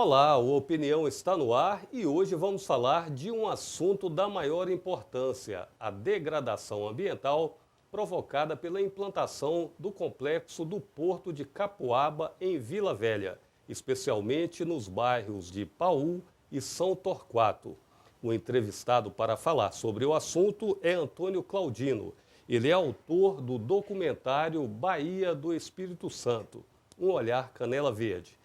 Olá, o Opinião está no ar e hoje vamos falar de um assunto da maior importância, a degradação ambiental provocada pela implantação do complexo do Porto de Capuaba em Vila Velha, especialmente nos bairros de Paú e São Torquato. O entrevistado para falar sobre o assunto é Antônio Claudino. Ele é autor do documentário Bahia do Espírito Santo, Um Olhar Canela Verde.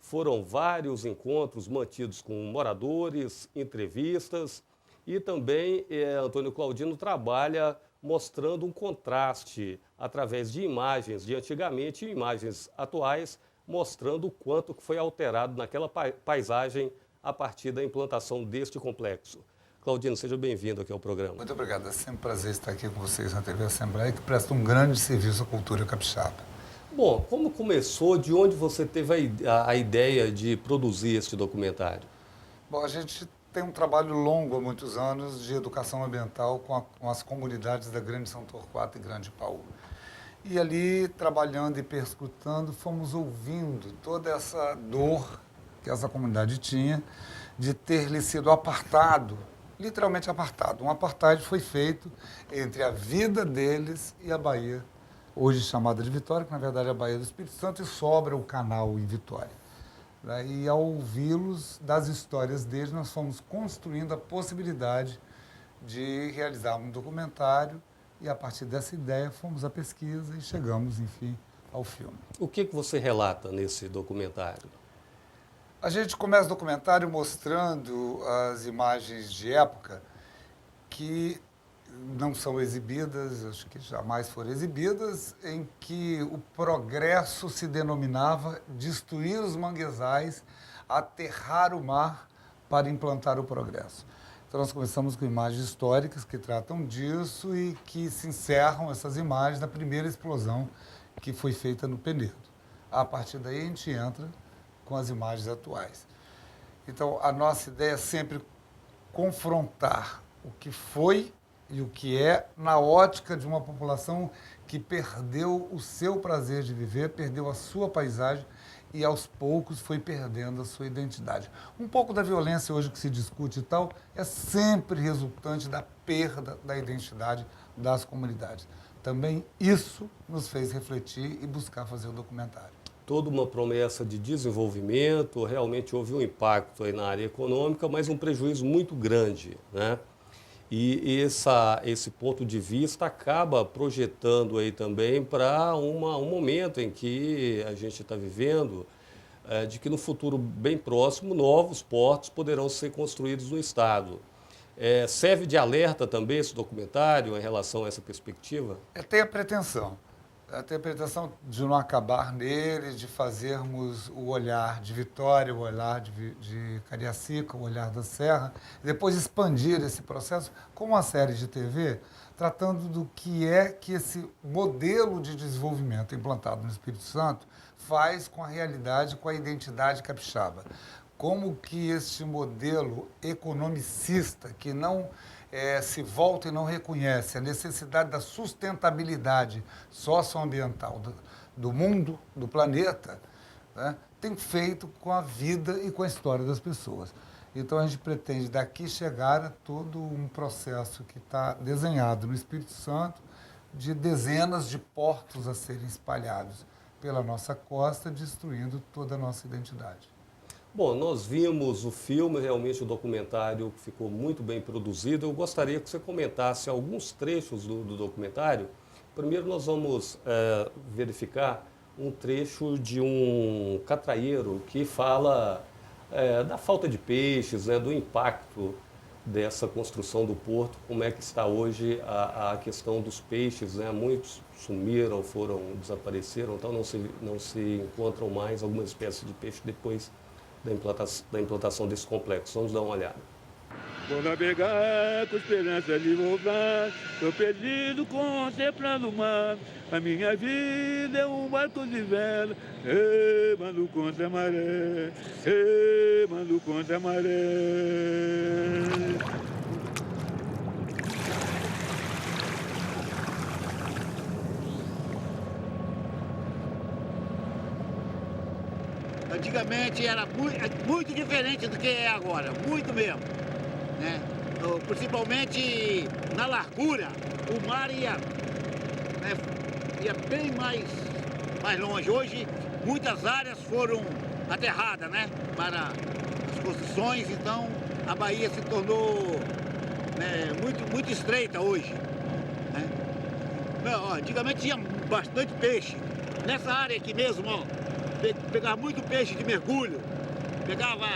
Foram vários encontros mantidos com moradores, entrevistas e também Antônio Claudino trabalha mostrando um contraste através de imagens de antigamente e imagens atuais, mostrando o quanto que foi alterado naquela paisagem a partir da implantação deste complexo. Claudino, seja bem-vindo aqui ao programa. Muito obrigado, é sempre um prazer estar aqui com vocês na TV Assembleia, que presta um grande serviço à cultura capixaba. Bom, como começou, de onde você teve a ideia de produzir este documentário? Bom, a gente tem um trabalho longo há muitos anos de educação ambiental com as comunidades da Grande São Torquato e Grande Paú. E ali, trabalhando e perscrutando, fomos ouvindo toda essa dor que essa comunidade tinha de ter lhe sido apartado, literalmente apartado. Um apartheid foi feito entre a vida deles e a Bahia, hoje chamada de Vitória, que na verdade é a Bahia do Espírito Santo, e sobra o canal em Vitória. E ao ouvi-los, das histórias deles, nós fomos construindo a possibilidade de realizar um documentário e, a partir dessa ideia, fomos à pesquisa e chegamos, enfim, ao filme. O que você relata nesse documentário? A gente começa o documentário mostrando as imagens de época que não são exibidas, acho que jamais foram exibidas, em que o progresso se denominava destruir os manguezais, aterrar o mar para implantar o progresso. Então nós começamos com imagens históricas que tratam disso e que se encerram essas imagens na primeira explosão que foi feita no Penedo. A partir daí a gente entra com as imagens atuais. Então a nossa ideia é sempre confrontar o que foi e o que é na ótica de uma população que perdeu o seu prazer de viver, perdeu a sua paisagem e aos poucos foi perdendo a sua identidade. Um pouco da violência hoje que se discute e tal é sempre resultante da perda da identidade das comunidades. Também isso nos fez refletir e buscar fazer o documentário. Toda uma promessa de desenvolvimento, realmente houve um impacto aí na área econômica, mas um prejuízo muito grande, né? E esse ponto de vista acaba projetando aí também para um momento em que a gente está vivendo, de que no futuro bem próximo novos portos poderão ser construídos no Estado. Serve de alerta também esse documentário em relação a essa perspectiva? Tem a pretensão de não acabar nele, de fazermos o olhar de Vitória, o olhar de Cariacica, o olhar da Serra, e depois expandir esse processo com uma série de TV, tratando do que é que esse modelo de desenvolvimento implantado no Espírito Santo faz com a realidade, com a identidade capixaba. Como que este modelo economicista, que não se volta e não reconhece a necessidade da sustentabilidade socioambiental do mundo, do planeta, né, tem feito com a vida e com a história das pessoas. Então a gente pretende daqui chegar a todo um processo que está desenhado no Espírito Santo de dezenas de portos a serem espalhados pela nossa costa, destruindo toda a nossa identidade. Bom, nós vimos o filme, realmente o documentário ficou muito bem produzido. Eu gostaria que você comentasse alguns trechos do documentário. Primeiro nós vamos verificar um trecho de um catraieiro que fala da falta de peixes, né, do impacto dessa construção do porto, como é que está hoje a questão dos peixes, né? Muitos sumiram, desapareceram, então não se encontram mais algumas espécies de peixe depois da implantação desse complexo. Vamos dar uma olhada. Vou navegar com esperança de voltar, tô perdido contemplando o mar. A minha vida é um barco de vela, remando contra a maré, remando contra a maré. antigamente era muito diferente do que é agora, muito mesmo, né? Principalmente na largura, o mar ia, né, ia bem mais longe. Hoje, muitas áreas foram aterradas, né, para as construções, então a baía se tornou, né, muito estreita hoje, né? Ó, antigamente tinha bastante peixe. Nessa área aqui mesmo, ó, pegava muito peixe de mergulho, pegava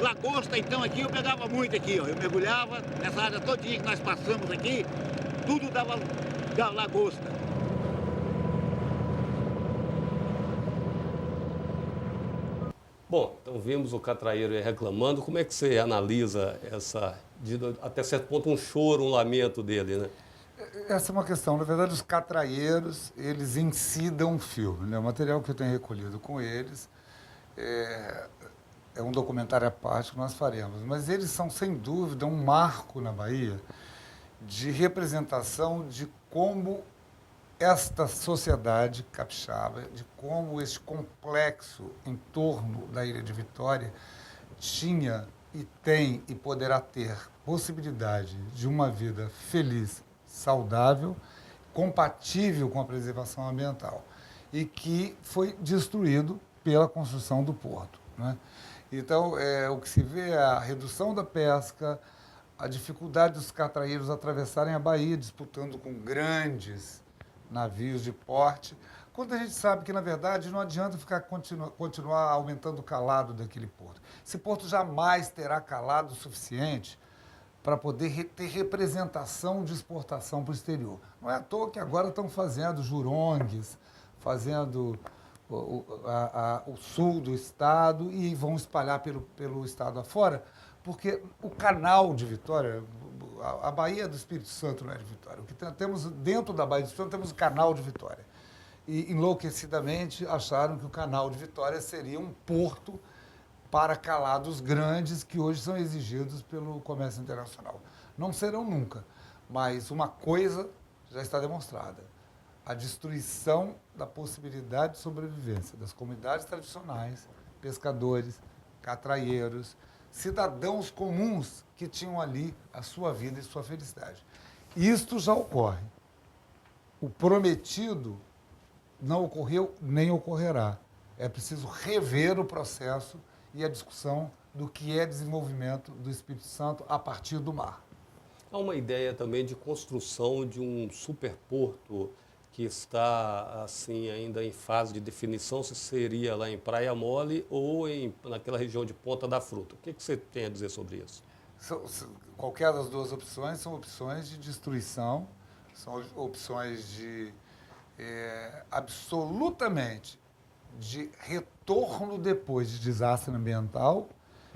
lagosta, então aqui eu pegava muito aqui, ó. Eu mergulhava nessa área todinha que nós passamos aqui, tudo dava lagosta. Bom, então vimos o catraieiro aí reclamando. Como é que você analisa até certo ponto, um choro, um lamento dele, né? Essa é uma questão. Na verdade, os catraieiros, eles incidam um filme, né? O material que eu tenho recolhido com eles é um documentário à parte que nós faremos. Mas eles são, sem dúvida, um marco na Bahia de representação de como esta sociedade capixaba, de como esse complexo em torno da Ilha de Vitória tinha e tem e poderá ter possibilidade de uma vida feliz, saudável, compatível com a preservação ambiental e que foi destruído pela construção do porto, né? Então, o que se vê é a redução da pesca, a dificuldade dos catraeiros atravessarem a Bahia disputando com grandes navios de porte, quando a gente sabe que, na verdade, não adianta continuar aumentando o calado daquele porto. Esse porto jamais terá calado o suficiente para poder ter representação de exportação para o exterior. Não é à toa que agora estão fazendo jurongues, fazendo o sul do estado e vão espalhar pelo estado afora, porque o canal de Vitória, a Baía do Espírito Santo não é de Vitória. O que temos dentro da Baía do Espírito Santo, temos o canal de Vitória. E enlouquecidamente acharam que o canal de Vitória seria um porto para calados grandes que hoje são exigidos pelo comércio internacional. Não serão nunca, mas uma coisa já está demonstrada: a destruição da possibilidade de sobrevivência das comunidades tradicionais, pescadores, catraieiros, cidadãos comuns que tinham ali a sua vida e sua felicidade. Isto já ocorre. O prometido não ocorreu nem ocorrerá. É preciso rever o processo e a discussão do que é desenvolvimento do Espírito Santo a partir do mar. Há uma ideia também de construção de um superporto que está assim ainda em fase de definição, se seria lá em Praia Mole ou naquela região de Ponta da Fruta. O que você tem a dizer sobre isso? Qualquer das duas opções são opções de destruição, são opções de absolutamente de retorno depois de desastre ambiental,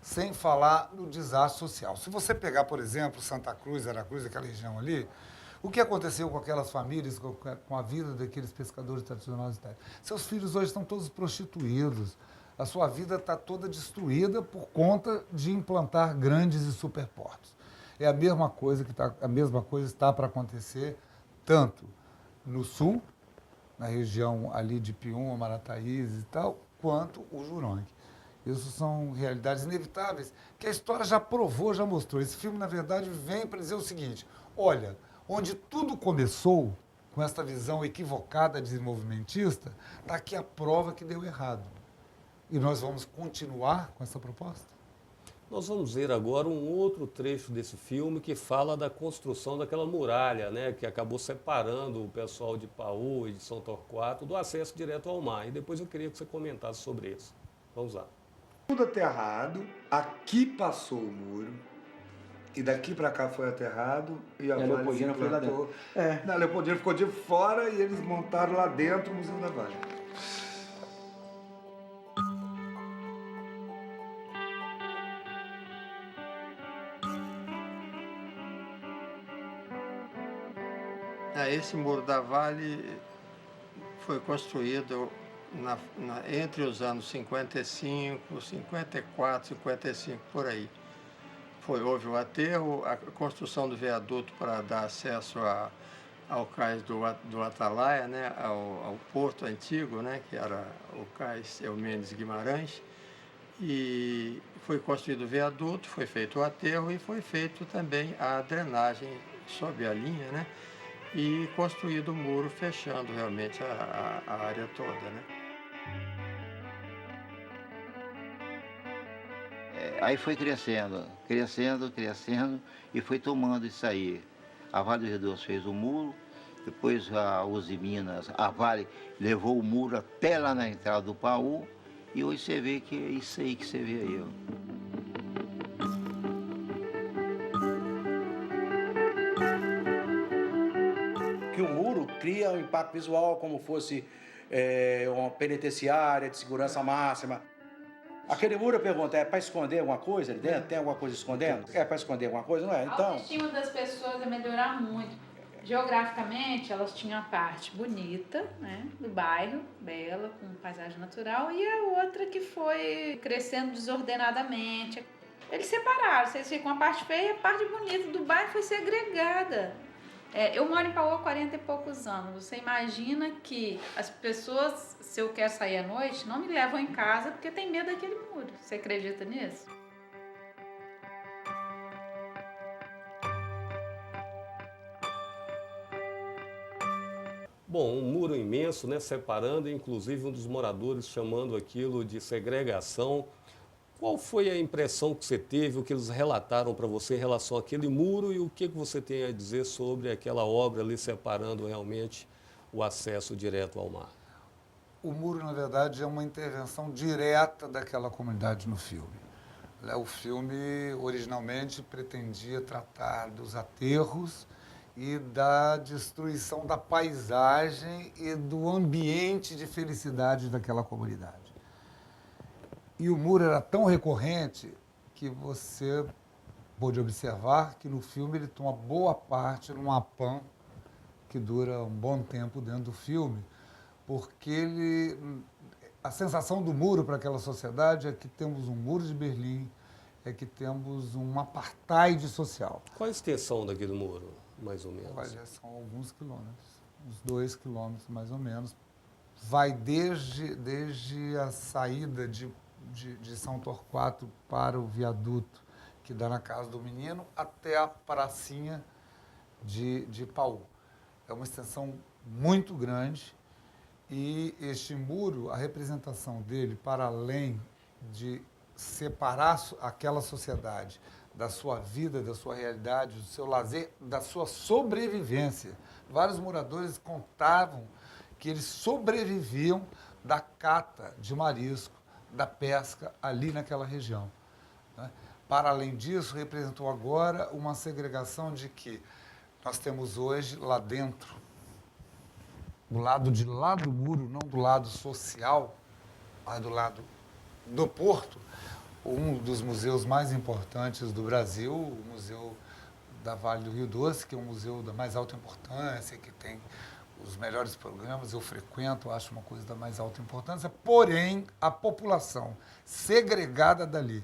sem falar no desastre social. Se você pegar, por exemplo, Santa Cruz, Aracruz, aquela região ali, o que aconteceu com aquelas famílias, com a vida daqueles pescadores tradicionais? Seus filhos hoje estão todos prostituídos, a sua vida está toda destruída por conta de implantar grandes e superportos. É a mesma coisa está para acontecer tanto no sul, na região ali de Piúma, Marataízes e tal, quanto o Jurongue. Isso são realidades inevitáveis que a história já provou, já mostrou. Esse filme, na verdade, vem para dizer o seguinte: olha, onde tudo começou, com essa visão equivocada desenvolvimentista, está aqui a prova que deu errado. E nós vamos continuar com essa proposta? Nós vamos ver agora um outro trecho desse filme que fala da construção daquela muralha, né, que acabou separando o pessoal de Paú e de São Torquato do acesso direto ao mar. E depois eu queria que você comentasse sobre isso. Vamos lá. Tudo aterrado, aqui passou o muro, e daqui para cá foi aterrado, e a Leopoldina foi lá dentro. A Leopoldina ficou de fora e eles montaram lá dentro o Museu da Vale. Esse Muro da Vale foi construído entre os anos 55, 54, 55, por aí. Houve o aterro, a construção do viaduto para dar acesso ao cais do Atalaia, né, ao porto antigo, né, que era o cais Eumenes Guimarães. E foi construído o viaduto, foi feito o aterro e foi feito também a drenagem sob a linha, né? E construído o muro fechando realmente a área toda, né? Aí foi crescendo, crescendo, crescendo e foi tomando isso aí. A Vale do Rio Doce fez o muro, depois a Uzi Minas, a Vale levou o muro até lá na entrada do Paú e hoje você vê que é isso aí que você vê aí, ó. Que o muro cria um impacto visual como fosse uma penitenciária de segurança máxima. Aquele muro, eu pergunto, é para esconder alguma coisa ali dentro? Tem alguma coisa escondendo? É para esconder alguma coisa, não é? A Então, autoestima das pessoas é melhorar muito. Geograficamente, elas tinham a parte bonita, né, do bairro, bela, com paisagem natural, e a outra que foi crescendo desordenadamente. Eles separaram, vocês ficam a parte feia e a parte bonita do bairro foi segregada. Eu moro em Paú há 40 e poucos anos. Você imagina que as pessoas, se eu quero sair à noite, não me levam em casa porque tem medo daquele muro. Você acredita nisso? Bom, um muro imenso, né, separando, inclusive um dos moradores chamando aquilo de segregação. Qual foi a impressão que você teve, o que eles relataram para você em relação àquele muro e o que você tem a dizer sobre aquela obra ali separando realmente o acesso direto ao mar? O muro, na verdade, é uma intervenção direta daquela comunidade no filme. O filme, originalmente, pretendia tratar dos aterros e da destruição da paisagem e do ambiente de felicidade daquela comunidade. E o muro era tão recorrente que você pôde observar que no filme ele toma boa parte numa pan que dura um bom tempo dentro do filme, porque a sensação do muro para aquela sociedade é que temos um muro de Berlim, é que temos um apartheid social. Qual a extensão daquele muro, mais ou menos? Olha, são alguns quilômetros, uns 2 quilômetros mais ou menos. Vai desde a saída de São Torquato para o viaduto que dá na Casa do Menino até a pracinha de Paú. É uma extensão muito grande e este muro, a representação dele, para além de separar aquela sociedade da sua vida, da sua realidade, do seu lazer, da sua sobrevivência. Vários moradores contavam que eles sobreviviam da cata de marisco, da pesca ali naquela região, né? Para além disso, representou agora uma segregação de que nós temos hoje lá dentro, do lado de lá do muro, não do lado social, mas do lado do porto, um dos museus mais importantes do Brasil, o Museu da Vale do Rio Doce, que é um museu da mais alta importância, que tem os melhores programas, eu frequento, acho uma coisa da mais alta importância, porém, a população segregada dali,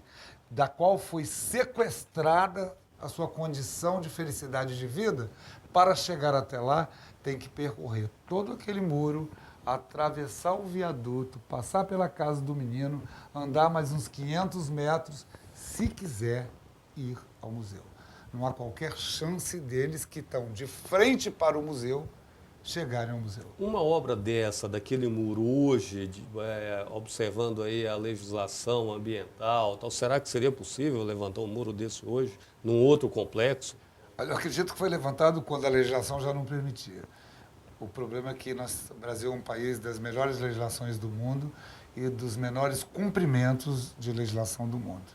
da qual foi sequestrada a sua condição de felicidade de vida, para chegar até lá, tem que percorrer todo aquele muro, atravessar o viaduto, passar pela Casa do Menino, andar mais uns 500 metros, se quiser ir ao museu. Não há qualquer chance deles que estão de frente para o museu chegarem ao museu. Uma obra dessa, daquele muro hoje, observando aí a legislação ambiental, tal, será que seria possível levantar um muro desse hoje, num outro complexo? Eu acredito que foi levantado quando a legislação já não permitia. O problema é que o Brasil é um país das melhores legislações do mundo e dos menores cumprimentos de legislação do mundo.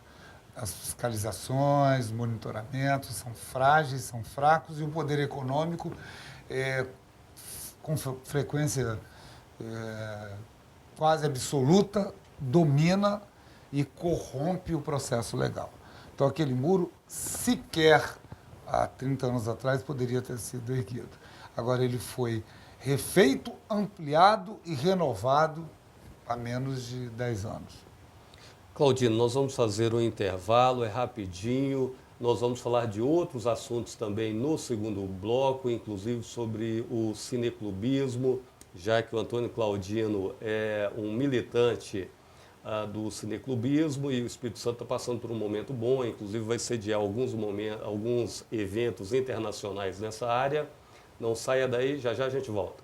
As fiscalizações, monitoramentos são frágeis, são fracos e o poder econômico com frequência quase absoluta, domina e corrompe o processo legal. Então, aquele muro sequer há 30 anos atrás poderia ter sido erguido. Agora, ele foi refeito, ampliado e renovado há menos de 10 anos. Claudino, nós vamos fazer um intervalo, é rapidinho. Nós vamos falar de outros assuntos também no segundo bloco, inclusive sobre o cineclubismo, já que o Antônio Claudino é um militante do cineclubismo, e o Espírito Santo está passando por um momento bom, inclusive vai sediar alguns eventos internacionais nessa área. Não saia daí, já já a gente volta.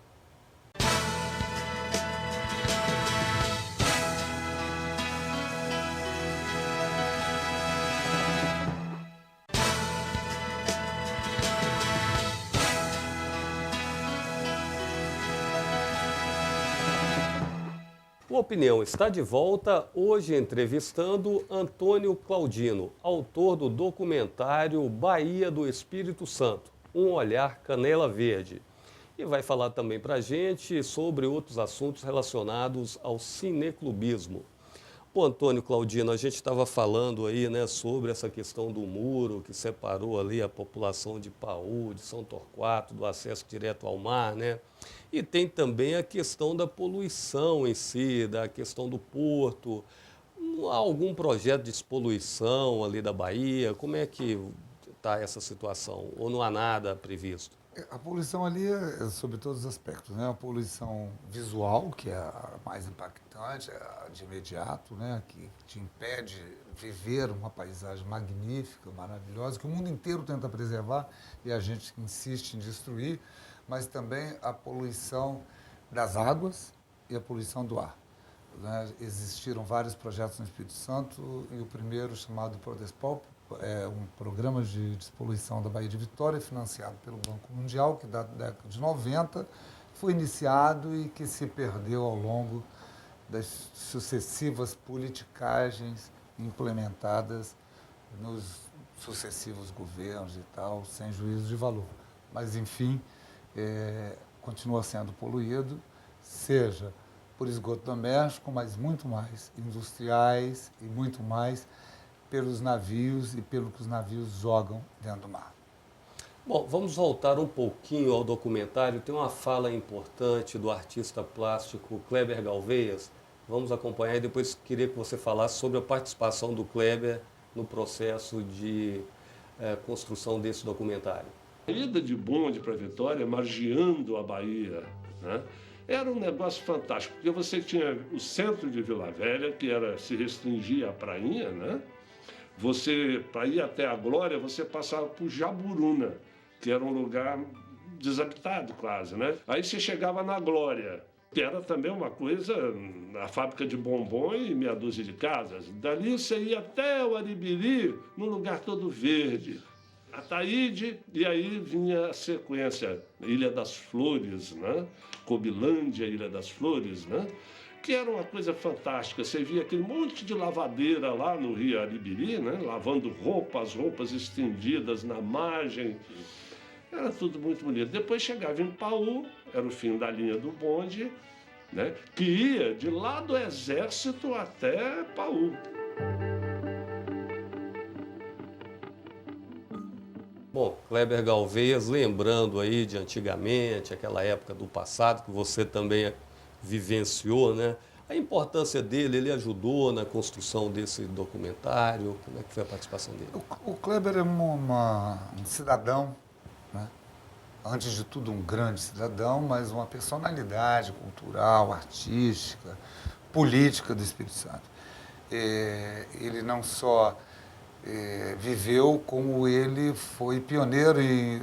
O Opinião está de volta, hoje entrevistando Antônio Claudino, autor do documentário Bahia do Espírito Santo, um olhar canela verde. E vai falar também para a gente sobre outros assuntos relacionados ao cineclubismo. Pô, Antônio Claudino, a gente estava falando aí, né, sobre essa questão do muro que separou ali a população de Paú, de São Torquato, do acesso direto ao mar, né? E tem também a questão da poluição em si, da questão do porto. Há algum projeto de despoluição ali da Bahia? Como é que está essa situação? Ou não há nada previsto? A poluição ali é sobre todos os aspectos, né? A poluição visual, que é a mais impactante, a de imediato, né? Que te impede viver uma paisagem magnífica, maravilhosa, que o mundo inteiro tenta preservar e a gente insiste em destruir, mas também a poluição das águas e a poluição do ar, né? Existiram vários projetos no Espírito Santo e o primeiro, chamado Prodespol, é um programa de despoluição da Baía de Vitória, financiado pelo Banco Mundial, que da década de 90 foi iniciado e que se perdeu ao longo das sucessivas politicagens implementadas nos sucessivos governos e tal, sem juízo de valor. Mas, enfim, continua sendo poluído, seja por esgoto doméstico, mas muito mais industriais e muito mais pelos navios e pelo que os navios jogam dentro do mar. Bom, vamos voltar um pouquinho ao documentário. Tem uma fala importante do artista plástico Kleber Galveias. Vamos acompanhar e depois queria que você falasse sobre a participação do Kleber no processo de construção desse documentário. A ida de bonde para Vitória, margeando a Bahia, né? Era um negócio fantástico, porque você tinha o centro de Vila Velha, que se restringia à prainha, né? Você, para ir até a Glória, você passava por Jaburuna, que era um lugar desabitado quase, né? Aí você chegava na Glória, que era também uma coisa, a fábrica de bombom e meia dúzia de casas. Dali você ia até o Aribiri, num lugar todo verde. Ataíde, e aí vinha a sequência, Ilha das Flores, né? Cobilândia, Ilha das Flores, né? Que era uma coisa fantástica. Você via aquele monte de lavadeira lá no Rio Aribiri, né? Lavando roupas estendidas na margem. Era tudo muito bonito. Depois chegava em Paú, era o fim da linha do bonde, né? Que ia de lá do Exército até Paú. Bom, Kleber Galveias, lembrando aí de antigamente, aquela época do passado, que você também vivenciou, né? A importância dele, ele ajudou na construção desse documentário? Como é que foi a participação dele? O Kleber é um cidadão, né? Antes de tudo um grande cidadão, mas uma personalidade cultural, artística, política do Espírito Santo. Ele não só viveu, como ele foi pioneiro. Em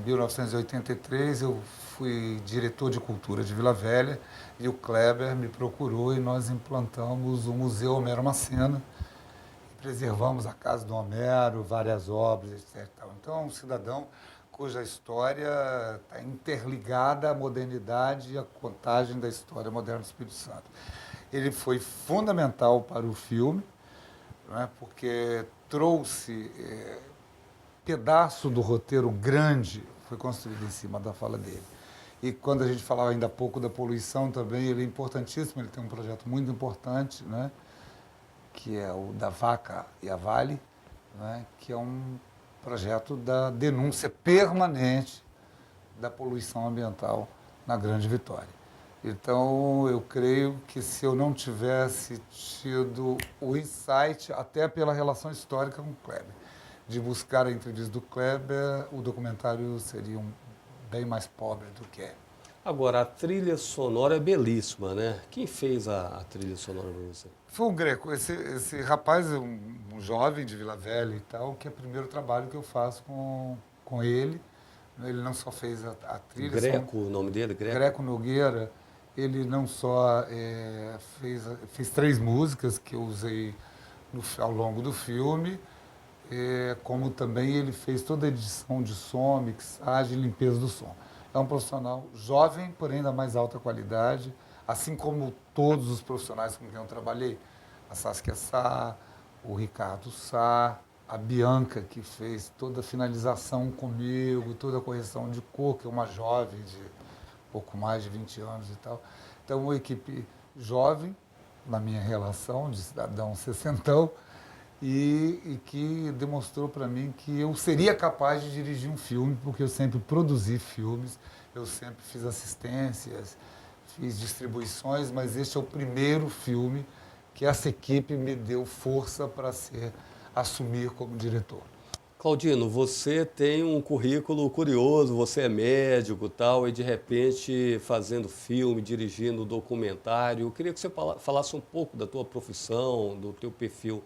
1983 eu fui diretor de cultura de Vila Velha e o Kleber me procurou e nós implantamos o Museu Homero Macena, preservamos a casa do Homero, várias obras, etc. Então é um cidadão cuja história está interligada à modernidade e à contagem da história moderna do Espírito Santo. Ele foi fundamental para o filme, né, porque trouxe pedaço do roteiro grande, foi construído em cima da fala dele. E quando a gente falava ainda há pouco da poluição também, ele é importantíssimo, ele tem um projeto muito importante, né, que é o da Vaca e a Vale, né, que é um projeto da denúncia permanente da poluição ambiental na Grande Vitória. Então, eu creio que se eu não tivesse tido o insight, até pela relação histórica com o Kleber, de buscar a entrevista do Kleber, o documentário seria bem mais pobre do que é. Agora, a trilha sonora é belíssima, né? Quem fez a trilha sonora para você? Foi um greco. Esse rapaz é um jovem de Vila Velha e tal, que é o primeiro trabalho que eu faço com ele. Ele não só fez a trilha... Greco, o nome dele? Greco Nogueira. Ele não só fez 3 músicas que eu usei ao longo do filme, como também ele fez toda a edição de som, mixagem e limpeza do som. É um profissional jovem, porém da mais alta qualidade, assim como todos os profissionais com quem eu trabalhei. A Saskia Sá, o Ricardo Sá, a Bianca, que fez toda a finalização comigo, toda a correção de cor, que é uma jovem de pouco mais de 20 anos e tal. Então, uma equipe jovem, na minha relação, de cidadão sessentão, e que demonstrou para mim que eu seria capaz de dirigir um filme, porque eu sempre produzi filmes, eu sempre fiz assistências, fiz distribuições, mas este é o primeiro filme que essa equipe me deu força para assumir como diretor. Claudino, você tem um currículo curioso, você é médico e tal, e de repente fazendo filme, dirigindo documentário. Eu queria que você falasse um pouco da tua profissão, do teu perfil.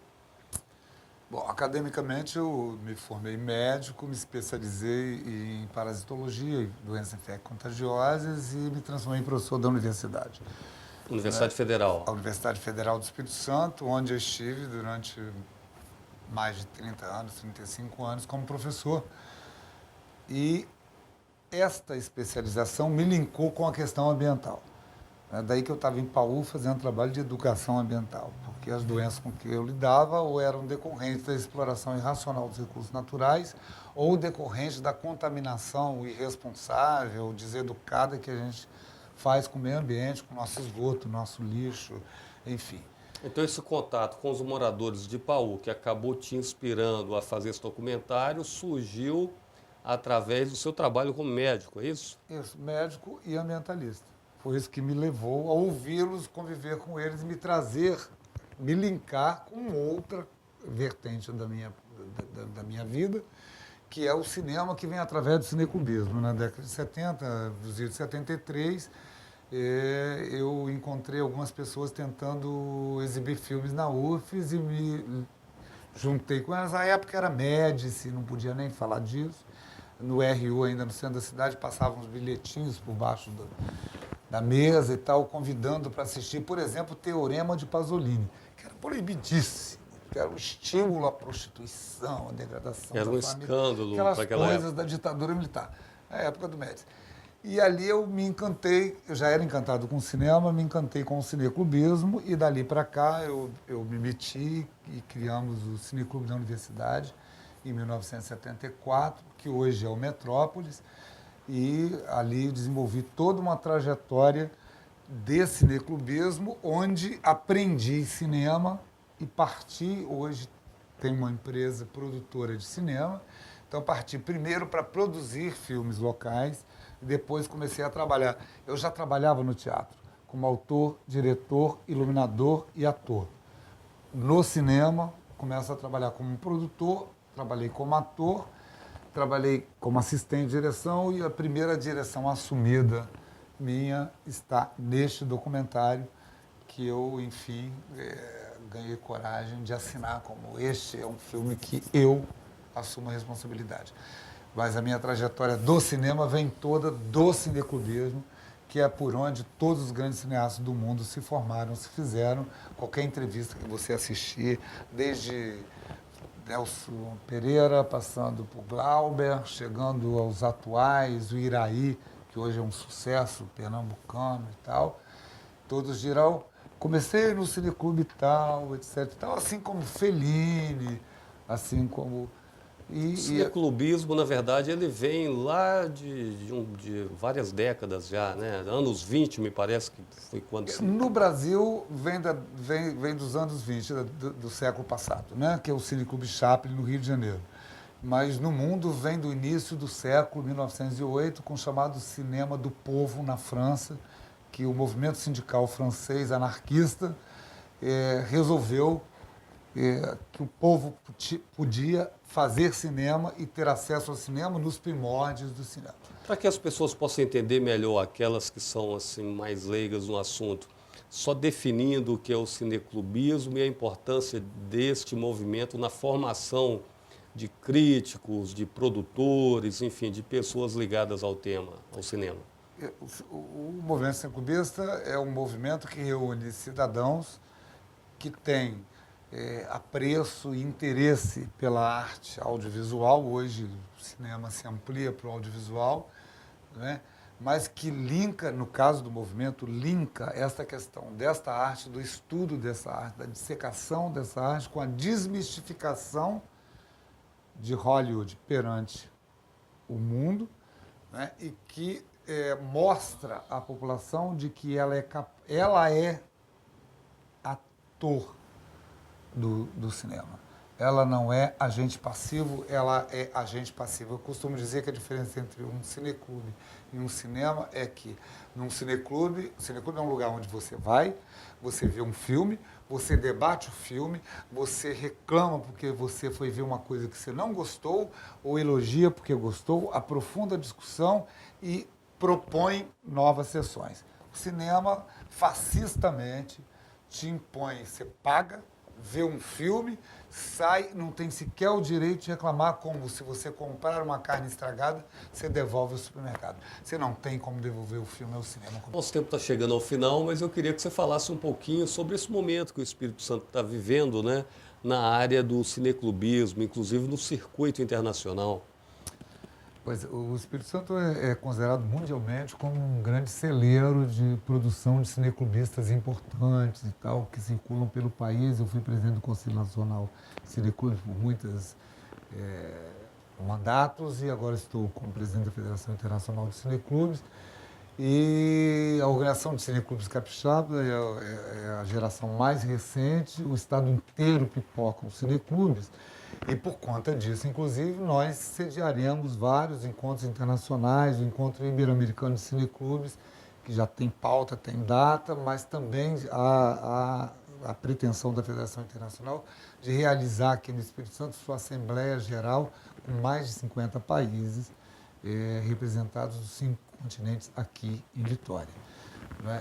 Bom, academicamente eu me formei médico, me especializei em parasitologia e doenças infecto-contagiosas e me transformei em professor da universidade. Universidade Federal. A Universidade Federal do Espírito Santo, onde eu estive durante mais de 30 anos, 35 anos como professor. E esta especialização me linkou com a questão ambiental. É daí que eu estava em Paú fazendo trabalho de educação ambiental, porque as doenças com que eu lidava ou eram decorrentes da exploração irracional dos recursos naturais ou decorrentes da contaminação irresponsável, deseducada que a gente faz com o meio ambiente, com o nosso esgoto, nosso lixo, enfim. Então esse contato com os moradores de Paú, que acabou te inspirando a fazer esse documentário, surgiu através do seu trabalho como médico, é isso? Isso, médico e ambientalista. Foi isso que me levou a ouvi-los, conviver com eles, me linkar com outra vertente da minha vida, que é o cinema que vem através do cineclubismo. Na década de 70, de 73, eu encontrei algumas pessoas tentando exibir filmes na UFES e me juntei com elas. Na época era Médici, não podia nem falar disso. No RU, ainda no centro da cidade, passavam uns bilhetinhos por baixo da mesa e tal, convidando para assistir, por exemplo, o Teorema de Pasolini, que era proibidíssimo, que era um estímulo à prostituição, à degradação era da um família, escândalo aquelas para aquela coisas época. da ditadura militar, na época do Médici. E ali eu me encantei, eu já era encantado com o cinema, me encantei com o cineclubismo, e dali para cá eu me meti e criamos o Cineclube da Universidade, em 1974, que hoje é o Metrópolis, e ali desenvolvi toda uma trajetória de cineclubismo, onde aprendi cinema e parti, hoje tem uma empresa produtora de cinema, então parti primeiro para produzir filmes locais, e depois comecei a trabalhar. Eu já trabalhava no teatro, como autor, diretor, iluminador e ator. No cinema, começo a trabalhar como produtor, trabalhei como ator, trabalhei como assistente de direção e a primeira direção assumida minha está neste documentário que eu, enfim, ganhei coragem de assinar como este é um filme que eu assumo a responsabilidade. Mas a minha trajetória do cinema vem toda do cineclubismo, que é por onde todos os grandes cineastas do mundo se formaram, se fizeram. Qualquer entrevista que você assistir, desde Nelson Pereira, passando por Glauber, chegando aos atuais, o Iraí, que hoje é um sucesso pernambucano e tal, todos dirão, comecei no cineclube e tal, etc. E tal, assim como Fellini, assim como... O cineclubismo, na verdade, ele vem lá de várias décadas já, né? Anos 20, me parece que foi quando... No Brasil, vem dos anos 20, do século passado, né? Que é o Cineclube Chaplin, no Rio de Janeiro. Mas no mundo vem do início do século 1908, com o chamado Cinema do Povo, na França, que o movimento sindical francês anarquista resolveu que o povo podia fazer cinema e ter acesso ao cinema nos primórdios do cinema. Para que as pessoas possam entender melhor, aquelas que são assim mais leigas no assunto, só definindo o que é o cineclubismo e a importância deste movimento na formação de críticos, de produtores, enfim, de pessoas ligadas ao tema, ao cinema. O movimento cineclubista é um movimento que reúne cidadãos que têm apreço e interesse pela arte audiovisual. Hoje o cinema se amplia para o audiovisual, né? Mas que linka, no caso do movimento, linka esta questão desta arte, do estudo dessa arte, da dissecação dessa arte com a desmistificação de Hollywood perante o mundo, né? E que mostra à população de que ela é ator do cinema. Ela não é agente passivo, ela é agente passivo. Eu costumo dizer que a diferença entre um cineclube e um cinema é que num cineclube, o cineclube é um lugar onde você vai, você vê um filme, você debate o filme, você reclama porque você foi ver uma coisa que você não gostou, ou elogia porque gostou, aprofunda a discussão e propõe novas sessões. O cinema, fascistamente, te impõe, você paga, vê um filme, sai, não tem sequer o direito de reclamar, como se você comprar uma carne estragada, você devolve ao supermercado. Você não tem como devolver o filme ao cinema. Nosso tempo está chegando ao final, mas eu queria que você falasse um pouquinho sobre esse momento que o Espírito Santo está vivendo, né, na área do cineclubismo, inclusive no circuito internacional. Pois, o Espírito Santo é considerado mundialmente como um grande celeiro de produção de cineclubistas importantes e tal, que circulam pelo país. Eu fui presidente do Conselho Nacional de Cineclubes por muitos mandatos e agora estou como presidente da Federação Internacional de Cineclubes. E a Organização de Cineclubes Capixaba é a geração mais recente, o estado inteiro pipoca os cineclubes. E por conta disso, inclusive, nós sediaremos vários encontros internacionais, o Encontro Ibero-Americano de Cineclubes, que já tem pauta, tem data, mas também a pretensão da Federação Internacional de realizar aqui no Espírito Santo sua Assembleia Geral com mais de 50 países representados dos 5 continentes aqui em Vitória.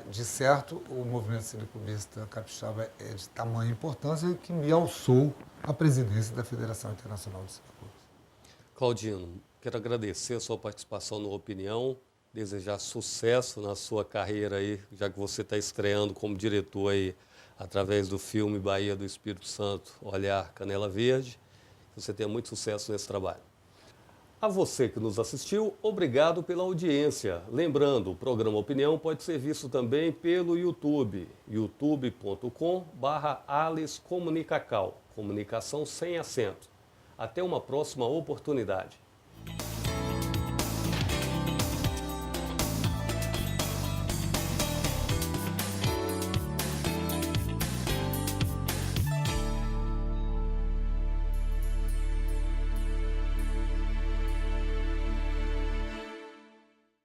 De certo, o movimento cineclubista capixaba é de tamanha importância que me alçou a presidência da Federação Internacional de Cineclubes. Claudino, quero agradecer a sua participação no Opinião, desejar sucesso na sua carreira aí, já que você está estreando como diretor aí, através do filme Bahia do Espírito Santo, Olhar Canela Verde. Que você tenha muito sucesso nesse trabalho. A você que nos assistiu, obrigado pela audiência. Lembrando, o programa Opinião pode ser visto também pelo YouTube, youtube.com/AlesComunicacal, comunicação sem acento. Até uma próxima oportunidade.